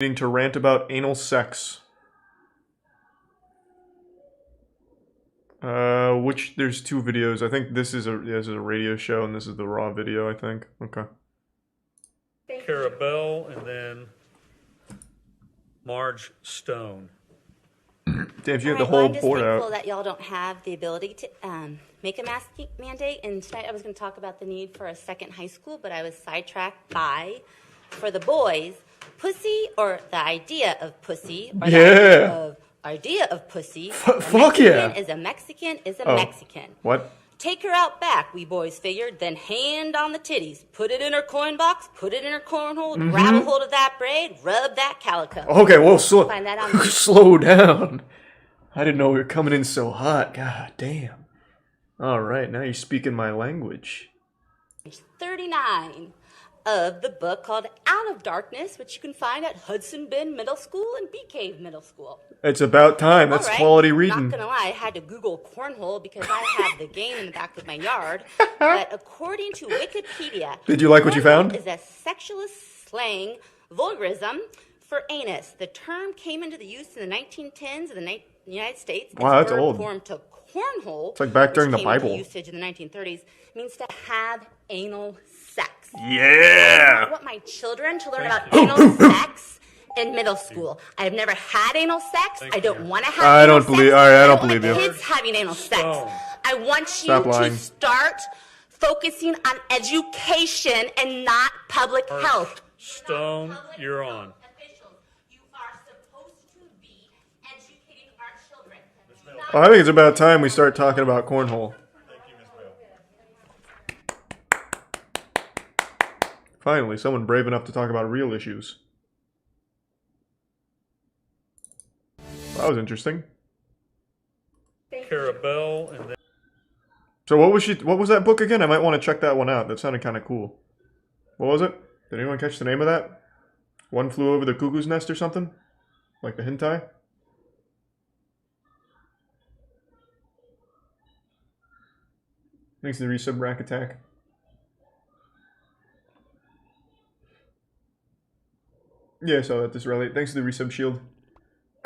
To rant about anal sex. Which there's two videos. I think this is a radio show and this is the raw video, I think. Okay. Carabelle and then Marge Stone. Damn, you had the whole board out. I'm just thankful that y'all don't have the ability to make a mask mandate. And tonight I was going to talk about the need for a second high school, but I was sidetracked by, for the boys, pussy or the idea of pussy or the idea of pussy. Fuck yeah. Is a Mexican is a Oh. Mexican. What? Take her out back, we boys figured, then hand on the titties. Put it in her coin box, put it in her cornhole, grab a hold of that braid, rub that calico. Okay, well, Find that on slow down. I didn't know we were coming in so hot. God damn. Alright, now you're speaking my language. page 39 of the book called Out of Darkness, which you can find at Hudson Bend Middle School and Bee Cave Middle School. It's about time. That's All right, quality reading. Not gonna lie, I had to Google cornhole because I have the game in the back of my yard. But according to Wikipedia, Did you like what you found? cornhole is a sexualist slang vulgarism for anus. The term came into the use in the 1910s in the United States. Wow, that's Its verb old. form to cornhole, It's like back during which the came into Bible. usage in the 1930s, means to have anal sex. Yeah! I want my children to learn about anal sex in middle school. I have never had anal sex. I don't want to have I anal don't believe- sex. all right, I don't want believe you. kids having anal sex. Stone. I want you Stop lying. to start focusing on education and not public health. Stone, you're on. Officials, you are supposed to be educating our children. Well, I think it's about time we start talking about cornhole. Finally, someone brave enough to talk about real issues. That was interesting. Carabelle and then So what was that book again? I might want to check that one out. That sounded kind of cool. What was it? Did anyone catch the name of that? One Flew Over the Cuckoo's Nest or something? Like the hentai? Thanks to the resub rack attack. Yeah, I saw that, Disraeli. Thanks to the resub shield.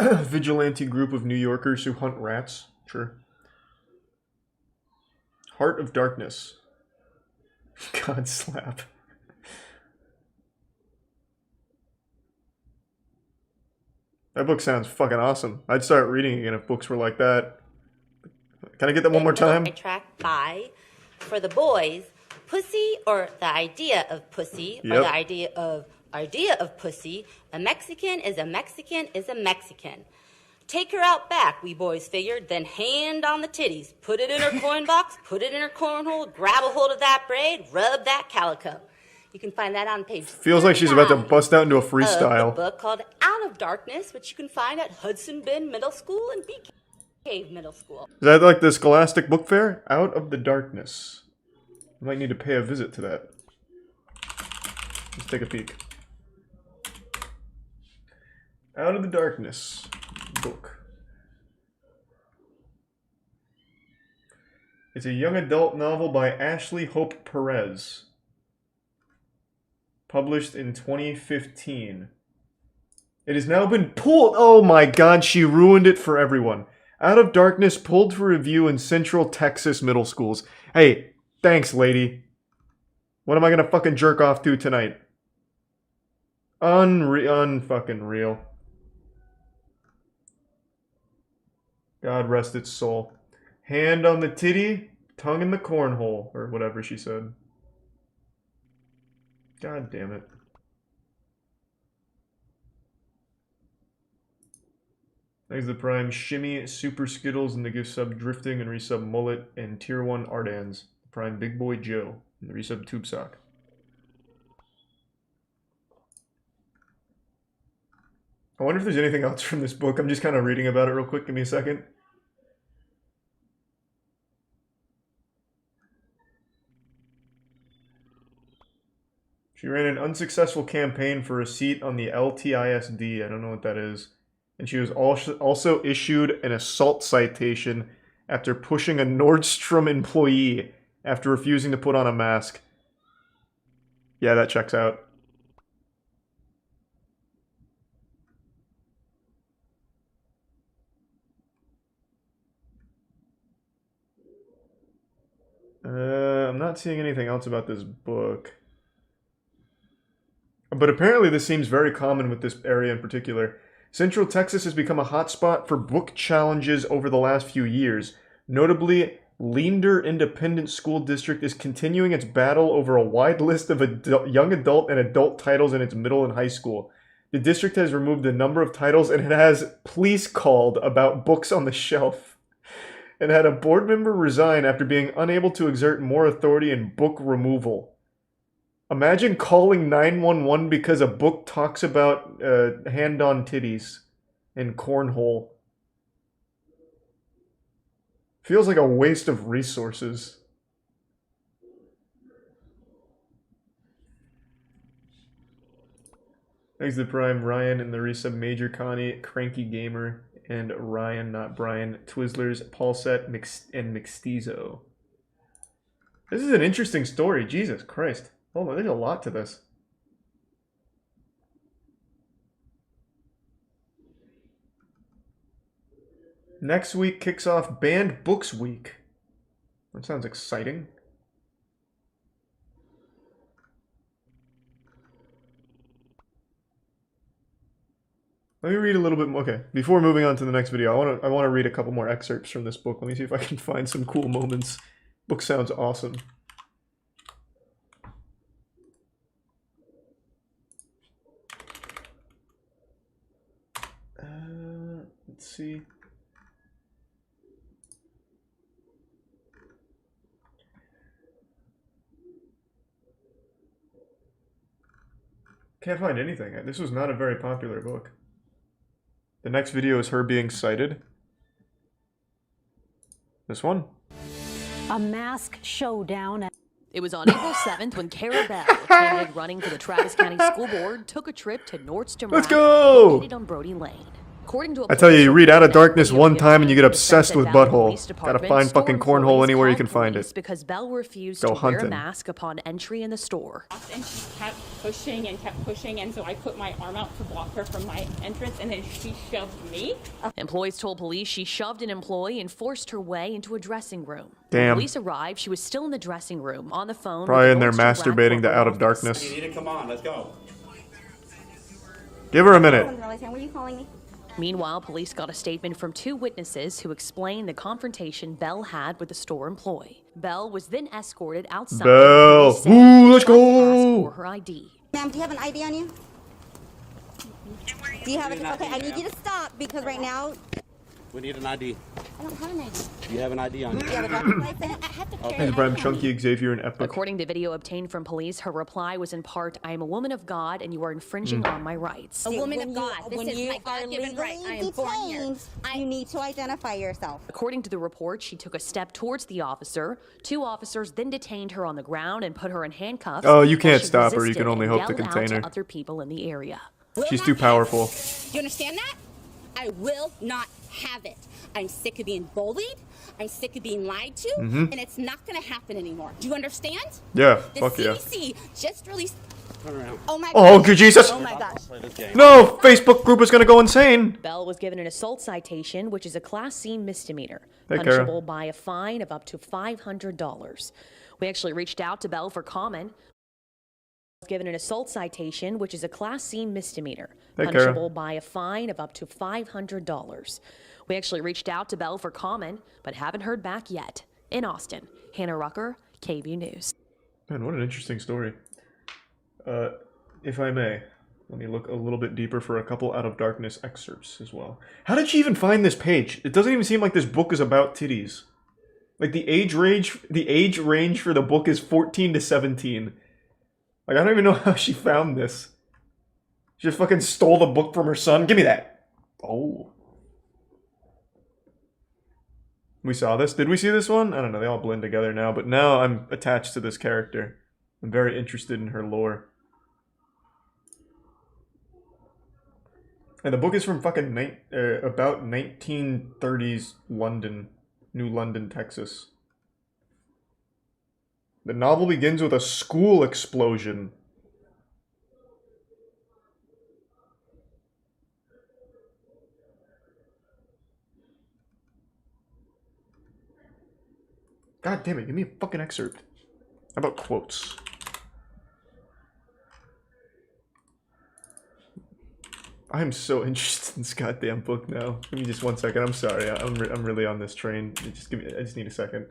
Vigilante group of New Yorkers who hunt rats. Sure. Heart of Darkness. God slap. That book sounds fucking awesome. I'd start reading again if books were like that. Can I get that one more time? Track by, for the boys, pussy or the idea of pussy or Yep. the idea of pussy. A Mexican is a Mexican is a Mexican. Take her out back, we boys figured, then hand on the titties. Put it in her coin box, put it in her cornhole, grab a hold of that braid, rub that calico. You can find that on page Feels like she's about to 39 bust out into a of the freestyle. book called Out of Darkness, which you can find at Hudson Bend Middle School and Bee Cave Middle School. Is that like the Scholastic Book Fair? Out of the Darkness. I might need to pay a visit to that. Let's take a peek. Out of the Darkness book. It's a young adult novel by Ashley Hope Perez. Published in 2015. It has now been pulled. Oh my god, she ruined it for everyone. Out of Darkness pulled for review in Central Texas middle schools. Hey, thanks, lady. What am I gonna fucking jerk off to tonight? Unfucking real. God rest its soul. Hand on the titty, tongue in the cornhole, or whatever she said. God damn it. Thanks to the Prime Shimmy, Super Skittles, and the gift sub Drifting and resub Mullet and Tier 1 Ardans. Prime Big Boy Joe, and the resub Tube Sock. I wonder if there's anything else from this book. I'm just kind of reading about it real quick. Give me a second. She ran an unsuccessful campaign for a seat on the LTISD. I don't know what that is. And she was also issued an assault citation after pushing a Nordstrom employee after refusing to put on a mask. Yeah, that checks out. I'm not seeing anything else about this book. But apparently this seems very common with this area in particular. Central Texas has become a hotspot for book challenges over the last few years. Notably, Leander Independent School District is continuing its battle over a wide list of young adult and adult titles in its middle and high school. The district has removed a number of titles and it has police called about books on the shelf. And had a board member resign after being unable to exert more authority in book removal. Imagine calling 911 because a book talks about hand-on titties and cornhole. Feels like a waste of resources. Thanks to Prime, Ryan and Larissa, Major Connie, Cranky Gamer, and Ryan, not Brian, Twizzlers, Paulset, and Mixtizo. This is an interesting story, Jesus Christ. Oh, there's a lot to this. Next week kicks off Banned Books Week. That sounds exciting. Let me read a little bit more. Okay, before moving on to the next video, I want to read a couple more excerpts from this book. Let me see if I can find some cool moments. Book sounds awesome. Let's see. Can't find anything. This was not a very popular book. The next video is her being cited. This one. A mask showdown. It was on April 7th when Cara Bell, a candidate running for the Travis County School Board, took a trip to Nordstrom Let's go! located on Brody Lane. According to I tell you read Out of Darkness one time and you get obsessed with Butthole. Gotta find fucking cornhole anywhere you can find it. Because Bell refused Go to wear a hunting. mask upon entry in the store. And she kept pushing, and so I put my arm out to block her from my entrance, and then she shoved me. Employees told police she shoved an employee and forced her way into a dressing room. Damn. When police arrived, she was still in the dressing room on the phone. Probably with in the there Nordstrom Black masturbating to corporate Out of office. Darkness. You need to come on, let's go. Give her a minute. Were you calling me? Meanwhile, police got a statement from two witnesses who explained the confrontation Bell had with the store employee. Bell was then escorted outside. Bell. Police said Ooh, let's she tried to ask go. for her ID. Ma'am, do you have an ID on you? Do you have it? Okay, I need you to stop because right now We need an ID. I don't have an ID. You have an ID on you. Do you have a driver's license? I have to carry Thanks, Prime, Chunky, Xavier, and Epic. According to video obtained from police, her reply was in part, "I am a woman of God and you are infringing on my rights." A woman When of you- God. This when is you my are God-given right. I am legally born here. detained, you need to identify yourself. According to the report, she took a step towards the officer. Two officers then detained her on the ground and put her in handcuffs. Oh, you while can't she stop her. You resisted can only and hope to yelled out contain her. other people in the area. Will She's not too have powerful. it. Do you understand that? I will not have it. I'm sick of being bullied. I'm sick of being lied to, and it's not going to happen anymore. Do you understand? Yeah, The fuck yeah. CDC just released. Turn around. Oh my Oh, gosh. good Jesus. Oh my gosh. Play this game. No, Facebook group is gonna go insane. Bell was given an assault citation, which is a Class C misdemeanor, Hey, Kara. punishable by a fine of up to $500. We actually reached out to Bell for comment. Was given an assault citation, which is a Class C misdemeanor, Hey, Kara. punishable by a fine of up to $500. We actually reached out to Bell for comment, but haven't heard back yet. In Austin, Hannah Rucker, KVU News. Man, what an interesting story. If I may, let me look a little bit deeper for a couple Out of Darkness excerpts as well. How did she even find this page? It doesn't even seem like this book is about titties. Like the age range for the book is 14 to 17. Like I don't even know how she found this. She just fucking stole the book from her son. Give me that. Oh. We saw this. Did we see this one? I don't know. They all blend together now. But now I'm attached to this character. I'm very interested in her lore. And the book is from fucking about 1930s London. New London, Texas. The novel begins with a school explosion. God damn it, give me a fucking excerpt. How about quotes? I am so interested in this goddamn book now. Give me just 1 second. I'm sorry. I'm really on this train. Just give me. I just need a second.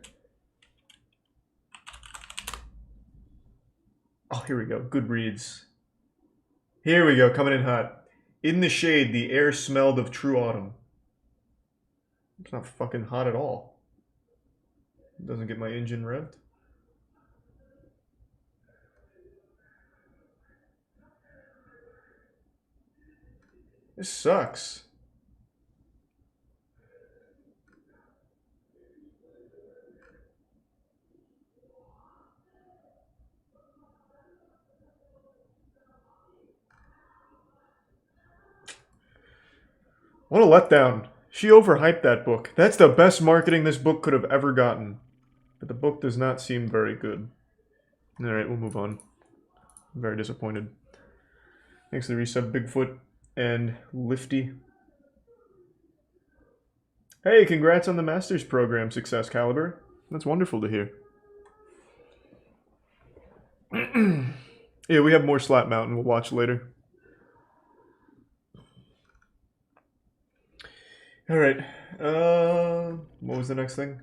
Oh, here we go. Goodreads. Here we go. Coming in hot. In the shade, the air smelled of true autumn. It's not fucking hot at all. It doesn't get my engine revved. This sucks. What a letdown. She overhyped that book. That's the best marketing this book could have ever gotten. But the book does not seem very good. Alright, we'll move on. I'm very disappointed. Thanks to the resub, Bigfoot and Lifty. Hey, congrats on the Master's Program success, Caliber. That's wonderful to hear. Yeah, we have more Slap Mountain we'll watch later. Alright, what was the next thing?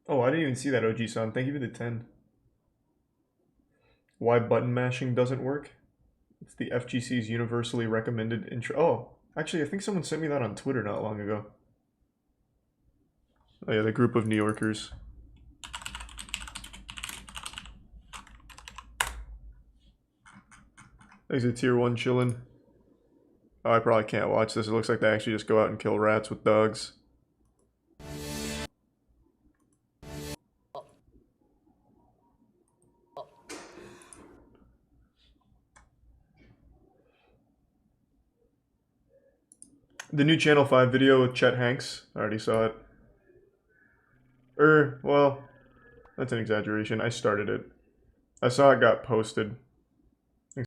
Oh, I didn't even see that, OG-san. Thank you for the 10. Why button mashing doesn't work? It's the FGC's universally recommended intro. Oh, actually, I think someone sent me that on Twitter not long ago. Oh yeah, the group of New Yorkers. There's a tier 1 chillin'. Oh, I probably can't watch this. It looks like they actually just go out and kill rats with dogs. The new Channel 5 video with Chet Hanks. I already saw it. Well, that's an exaggeration. I started it. I saw it got posted.